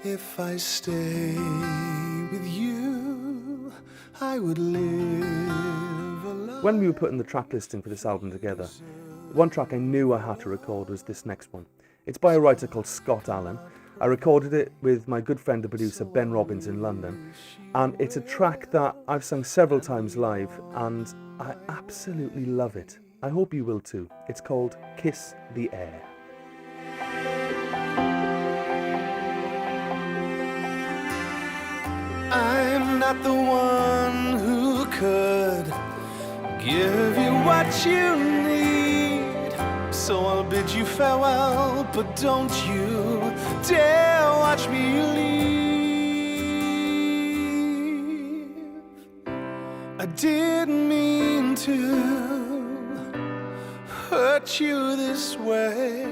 If I stay with you, I would live a life. When we were putting the track listing for this album together, one track I knew I had to record was this next one. It's by a writer called Scott Allen. I recorded it with my good friend and producer Ben Robbins in London, and it's a track that I've sung several times live and I absolutely love it. I hope you will too. It's called Kiss the Air. I'm not the one who could give you what you need, so I'll bid you farewell, but don't you dare watch me leave. I didn't mean to hurt you this way,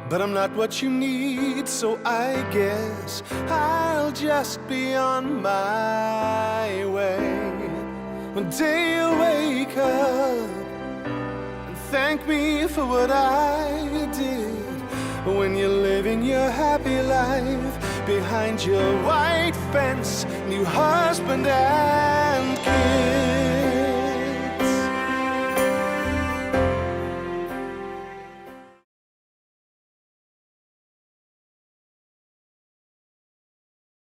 but I'm not what you need, so I guess I'll just be on my way. One day you'll wake up and thank me for what I did, when you're living your happy life behind your white fence, new husband and kid.